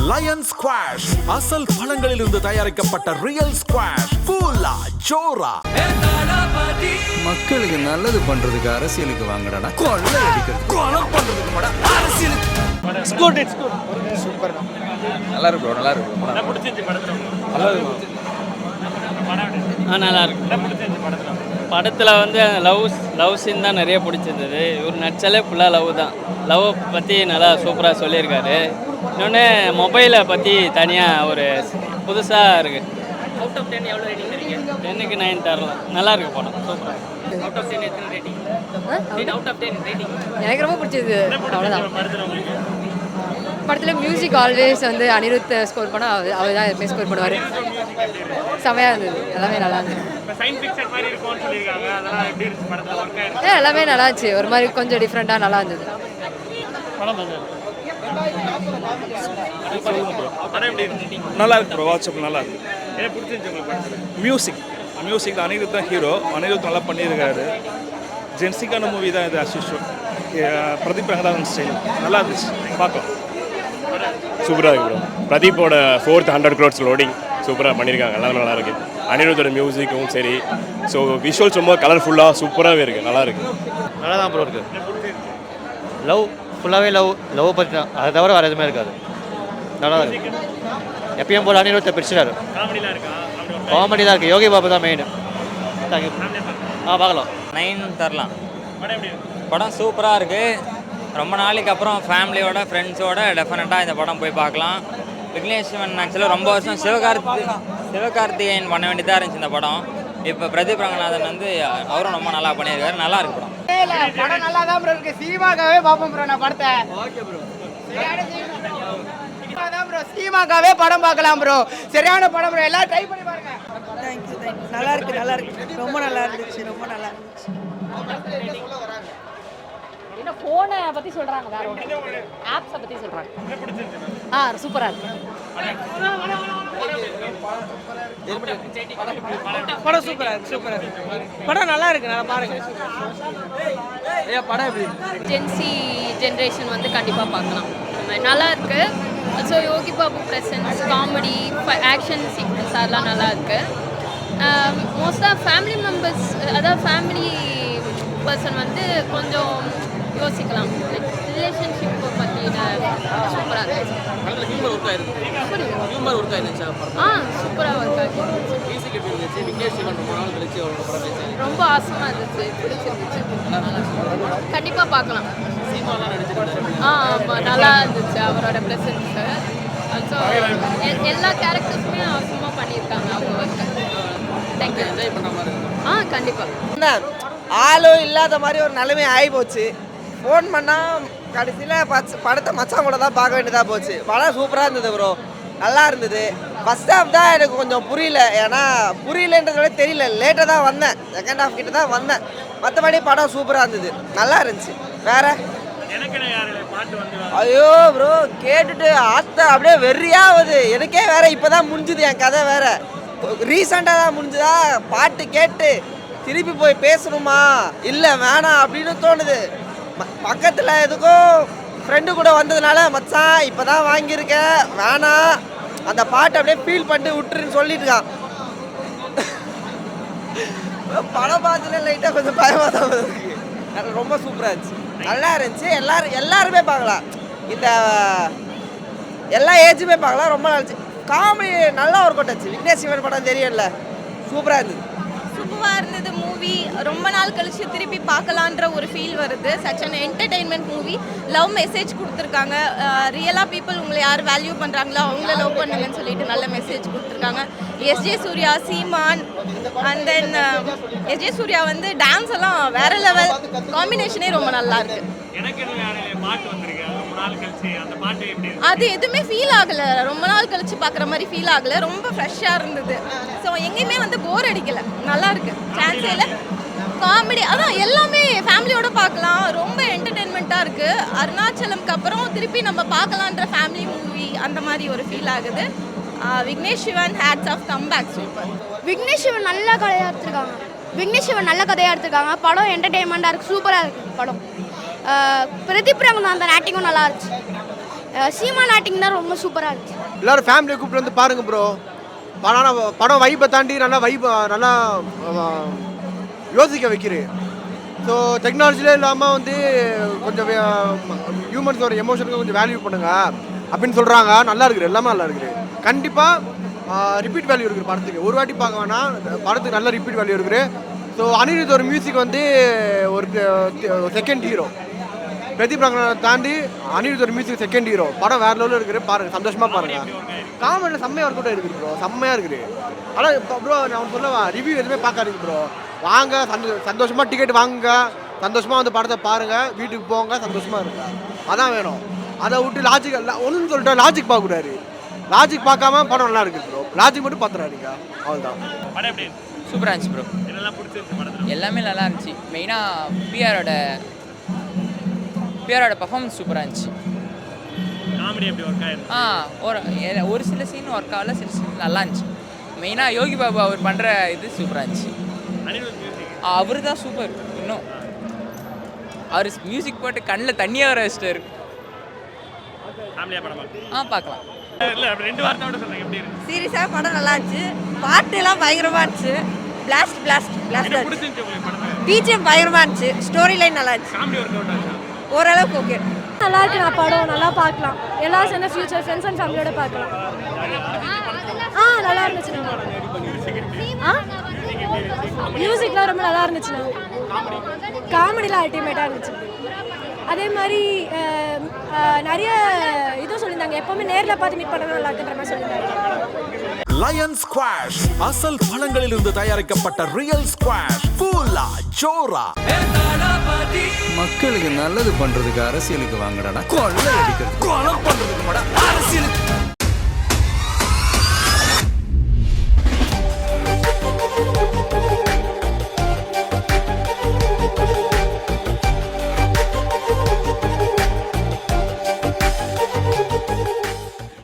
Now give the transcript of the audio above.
Line squash அசல் பழங்களில் இருந்து தயாரிக்கப்பட்ட ரியல் ஸ்குவாஷ் ஃபுல்லா ஜோரா. மக்களுக்கு நல்லது பண்றதுக்கு அரசியலுக்கு வாங்கடா, கொள்ளை அடிக்கிறது கொலை பண்றதுக்கு கூட அரசியலுக்கு. சூப்பர் நல்லா இருக்கு ப்ரோ, நல்லா இருக்கு. நல்லா இருக்கு. படத்தில் வந்து லவ் சீன் தான் நிறைய பிடிச்சிருந்தது. இவர் நடிச்சாலே ஃபுல்லாக லவ் தான். லவ் பற்றி நல்லா சூப்பராக சொல்லியிருக்காரு. இன்னொன்று மொபைலை பற்றி தனியாக ஒரு புதுசாக இருக்குது. அவுட் ஆஃப் 10 எவ்வளோ ரேட்டிங் தரீங்க? 10க்கு 9 தரலாம். நல்லா இருக்கு படம், சூப்பராக. அவுட் ஆஃப் 10 எத்தனை ரேட்டிங்? Out of 10 rating. எனக்கு ரொம்ப பிடிச்சது அவ்வளோதான். படத்தில் மியூசிக் ஆல்வேஸ் வந்து அனிருத் ஸ்கோர் பண்ணால் அவர் தான் எப்பவுமே ஸ்கோர் பண்ணுவார். செமையாக இருந்தது, எல்லாமே நல்லா இருந்தது. எல்லாமே நல்லா இருந்துச்சு. ஒரு மாதிரி கொஞ்சம் டிஃப்ரெண்ட்டாக நல்லா இருந்தது. நல்லா இருக்கு ப்ரோ, வாட்ஸ்அப் நல்லா இருக்கு. மியூசிக் அனிருத் தான் ஹீரோ. அனிருத் நல்லா பண்ணியிருக்காரு. ஜென்சிக்கான மூவி தான் இது. அசிஷோ பிரதீப் ரங்கநாதன் ஸ்டைல் நல்லா இருந்துச்சு, பார்க்கலாம். சூப்பராக இருக்கு ப்ரோ. பிரதீப்போட 4th 100 crores லோடிங் சூப்பராக பண்ணியிருக்காங்க. எல்லாம் நல்லா இருக்கு. அனிருத்தோட மியூசிக்கும் சரி. ஸோ விஷுவல்ஸ் ரொம்ப கலர்ஃபுல்லாக சூப்பராகவே இருக்குது, நல்லா இருக்கு. நல்லா தான் ப்ரோ இருக்குது. லவ் ஃபுல்லாகவே லவ் பற்றி தான், அதை தவிர வேறு எதுவுமே இருக்காது. நல்லா இருக்கு. எப்பயும் போல் அனிருத்தை பிரிச்சுட்டாரு. காமெடி தான் இருக்குது. யோகி பாபு தான் மெயின். தேங்க்யூ. பார்க்கலாம். 9 தரலாம். படம் சூப்பராக இருக்குது. ரொம்ப நாளைக்கு அப்புறம் ஃபேமிலியோட ஃப்ரெண்ட்ஸோட டெஃபினட்டாக இந்த படம் போய் பார்க்கலாம். விக்னேஷ் சிவன் ஆக்சுவலாக ரொம்ப வருஷம் சிவகார்த்திகேயன் பண்ண வேண்டியதாக இருந்துச்சு இந்த படம். இப்போ பிரதீப் ரங்கநாதன் வந்து அவரும் ரொம்ப நல்லா பண்ணியிருக்காரு. நல்லா இருக்கு படம். படம் நல்லா தான் ப்ரோ இருக்கு. சினிமாக்காவே பார்ப்போம் ப்ரோ நான் படத்தை. Okay bro. சினிமாக்காவே படம் பார்க்கலாம் ப்ரோ. சரியான படம் ப்ரோ. எல்லாம் ட்ரை பண்ணி பாருங்க. தேங்க்யூ. நல்லா இருக்கு. ரொம்ப நல்லா இருந்துச்சு. என்ன ஃபோனை பற்றி சொல்கிறாங்க, வேற ஒன்று ஆப்ஸை பற்றி சொல்கிறாங்க. சூப்பராக இருக்கு. படம் சூப்பராக இருக்கு. படம் நல்லா இருக்கு, நல்லா பாருங்க. படம் எப்படி? ஜென்சி ஜென்ரேஷன் வந்து கண்டிப்பாக பார்க்கலாம். நல்லா இருக்கு. So Yogi Babu presence, comedy, action sequence அதெல்லாம் நல்லா இருக்கு. மோஸ்ட்டாக ஃபேமிலி மெம்பர்ஸ், அதாவது ஃபேமிலி பர்சன் வந்து கொஞ்சம் யோசிக்கலாம். லைக் ரிலேஷன்ஷிப் பற்றின சூப்பராக இருந்துச்சு. சூப்பராக ஒர்க் ஆச்சு. ரொம்ப ஆசமாக இருந்துச்சு, பிடிச்சிருந்துச்சு. கண்டிப்பாக பார்க்கலாம். ஆமாம், நல்லா இருந்துச்சு அவரோட ப்ரெசன்ஸு. ஸோ எல்லா கேரக்டர்ஸுமே அவசரமாக பண்ணியிருக்காங்க அவங்க ஒர்க்கு. தேங்க்யூ. கண்டிப்பாக. ஆளும் இல்லாத மாதிரி ஒரு நிலைமை ஆகி போச்சு. ஃபோன் பண்ணால் கடைசியில் படத்தை மச்சான் கூட தான் பார்க்க வேண்டியதாக போச்சு. படம் சூப்பராக இருந்தது ப்ரோ, நல்லா இருந்தது. ஃபஸ்ட் ஹாஃப் தான் எனக்கு கொஞ்சம் புரியல. ஏன்னா புரியலன்றத விட தெரியல, லேட்டாக தான் வந்தேன். செகண்ட் ஹாஃப் கிட்ட தான் வந்தேன். மற்றபடி படம் சூப்பராக இருந்தது, நல்லா இருந்துச்சு. வேற ஐயோ ப்ரோ, கேட்டுட்டு ஆத்த அப்படியே வெறியாகுது. எனக்கே வேற இப்போ தான் முடிஞ்சுது என் கதை. வேற ரீசெண்டாக தான் முடிஞ்சுதா. பாட்டு கேட்டு திருப்பி போய் பேசணுமா இல்லை வேணாம் அப்படின்னு தோணுது. பக்கத்தில் எதுக்கும் ஃப்ரெண்டு கூட வந்ததுனால மச்சான் இப்போ தான் வாங்கியிருக்கேன் வேணாம், அந்த பாட்டை அப்படியே ஃபீல் பண்ணிட்டு விட்டுருன்னு சொல்லிட்டு இருக்கான். படம் பார்த்துல லைட்டாக கொஞ்சம் பயமாக தான் இருக்கு. ரொம்ப சூப்பராக இருந்துச்சு, நல்லா இருந்துச்சு. எல்லாருமே பார்க்கலாம். இந்த எல்லா ஏஜுமே பார்க்கலாம். ரொம்ப நல்லா இருந்துச்சு. காமெடி நல்லா ஒர்க் அவுட் ஆச்சு. விக்னேஷ் சிவன் படம் தெரியல, சூப்பராக இருந்தது. சூப்பராக இருந்தது மூவி. ரொம்ப நாள் கழிச்சு திருப்பி பார்க்கலான்ற ஒரு ஃபீல் வருது. Such an entertainment movie. Love message கொடுத்துருக்காங்க. ரியலாக பீப்புள் உங்களை யார் வேல்யூ பண்ணுறாங்களோ அவங்கள லவ் பண்ணுங்கன்னு சொல்லிட்டு நல்ல மெசேஜ் கொடுத்துருக்காங்க. எஸ்ஜே சூர்யா, சீமான், அண்ட் தென் எஸ்ஜே சூர்யா வந்து டான்ஸ் எல்லாம் வேற லெவல். காம்பினேஷனே ரொம்ப நல்லா இருக்கு. அது எதுவுமே ஃபீல் ஆகலை. ரொம்ப நாள் கழிச்சு பார்க்குற மாதிரி ஃபீல் ஆகலை. ரொம்ப ஃப்ரெஷ்ஷாக இருந்தது. ஸோ எங்கேயுமே வந்து போர் அடிக்கலை, நல்லா இருக்கு. சான்ஸே இல்லை. காமெடி அதான் எல்லாமே ஃபேமிலியோட பார்க்கலாம். ரொம்ப என்டர்டெயின்மெண்ட்டாக இருக்குது. அருணாச்சலம்க்கு அப்புறம் திருப்பி நம்ம பார்க்கலான்ற ஃபேமிலி மூவி அந்த மாதிரி ஒரு ஃபீல் ஆகுது. Vignesh Shivan hats off comeback. Super. Vignesh Shivan நல்ல கதையாக எடுத்துருக்காங்க. படம் என்டர்டெயின்மெண்ட்டாக இருக்குது, சூப்பராக இருக்குது படம். பிரதீப் ரங்கநாதன் ஆக்டிங்கும் நல்லா இருந்துச்சு. சீமான் ஆக்டிங் தான் ரொம்ப சூப்பராக இருந்துச்சு. எல்லாரும் ஃபேமிலியை கூப்பிட்டு வந்து பாருங்க ப்ரோ. படம் வைப்பை தாண்டி நல்லா யோசிக்க வைக்கிறேன். ஸோ டெக்னாலஜிலே இல்லாமல் வந்து கொஞ்சம் ஹியூமன்ஸோட எமோஷனுக்கு கொஞ்சம் வேல்யூ பண்ணுங்க அப்படின்னு சொல்கிறாங்க. நல்லா இருக்குது, எல்லாமே நல்லா இருக்குது. கண்டிப்பாக ரிப்பீட் வேல்யூ இருக்குது படத்துக்கு. ஒரு வாட்டி பார்க்க வேணாம், படத்துக்கு நல்ல ரிப்பீட் வேல்யூ இருக்குது. ஸோ அனிருத் ஒரு மியூசிக் வந்து ஒரு செகண்ட் ஹீரோ. பிரதீப் ரங்கநாதனை தாண்டி அனிருத் ஒரு மியூசிக் செகண்ட் ஹீரோ. படம் வேறு லெவலில் இருக்குது, பாருங்கள், சந்தோஷமாக பாருங்கள். காமெடியில் செம்மையாக ஒர்க் அவுட் இருக்குது ப்ரோ, செம்மையாக இருக்குது. ஆனால் இப்போ ப்ரோ நான் சொல்லவா, ரிவ்யூ எதுவுமே பார்க்காதீங்க ப்ரோ. வாங்க, சந்தோஷமாக டிக்கெட் வாங்குங்க, சந்தோஷமாக வந்து படத்தை பாருங்கள், வீட்டுக்கு போங்க, சந்தோஷமாக இருங்க. அதான் வேணும். அதை விட்டு லாஜிக் ஒன்றுன்னு சொல்லிட்டு லாஜிக் பார்க்கக்கூடாது. லாஜிக் பார்க்காம படம் நல்லா இருக்குது ப்ரோ. லாஜிக் மட்டும் பார்த்துறாதீங்க, அவ்வளோதான். சூப்பராக இருந்துச்சு ப்ரோ. எல்லாமே நல்லா இருந்துச்சு. மெயினாக பிஆரோட பர்ஃபார்மன்ஸ் சூப்பராக இருந்துச்சு. ஒரு சில சீன் ஒர்க் ஆகல, சில சீன் நல்லா இருந்துச்சு. மெயினாக யோகி பாபு அவர் பண்ணுற இது சூப்பராக இருந்துச்சு. அவர் தான் சூப்பர். இன்னும் அவர் மியூசிக் போட்டு கண்ணில் தண்ணியாக வர வச்சிட்டாரு. பார்க்கலாம். சீரியஸாக படம் நல்லா இருந்துச்சு. பாட்டுலாம் பயங்கரமாக இருந்துச்சு. பிளாஸ்ட் பிஜிஎம் பயங்கரமாக இருந்துச்சு. ஸ்டோரி லைன் நல்லா இருந்துச்சு. ஓரளவுக்கு ஓகே. நல்லா இருக்கு. நான் படம் நல்லா பார்க்கலாம். எல்லா சேர்ந்த ஃபியூச்சர் ஃப்ரெண்ட்ஸ் அண்ட் ஃபேமிலியோட பார்க்கலாம். நல்லா இருந்துச்சுண்ணா. மியூசிக்லாம் ரொம்ப நல்லா இருந்துச்சுண்ணா. காமெடிலாம் அல்டிமேட்டாக இருந்துச்சு. அதே மாதிரி நிறைய இதுவும் சொல்லியிருந்தாங்க. எப்பவுமே நேரில் பார்த்து மீட் பண்ணுறது நல்லா இருக்குன்ற மாதிரி சொல்லியிருந்தாங்க. லயன் ஸ்குவாஷ் அசல் பழங்களிலிருந்து தயாரிக்கப்பட்ட ரியல் ஸ்குவாஷ் ஃபுல்லா ஜோரா. மக்களுக்கு நல்லது பண்றதுக்கு அரசியலுக்கு வாங்கடா, கொள்ளை அடிக்கிறது, கொலை பண்றதுக்கு அரசியலுக்கு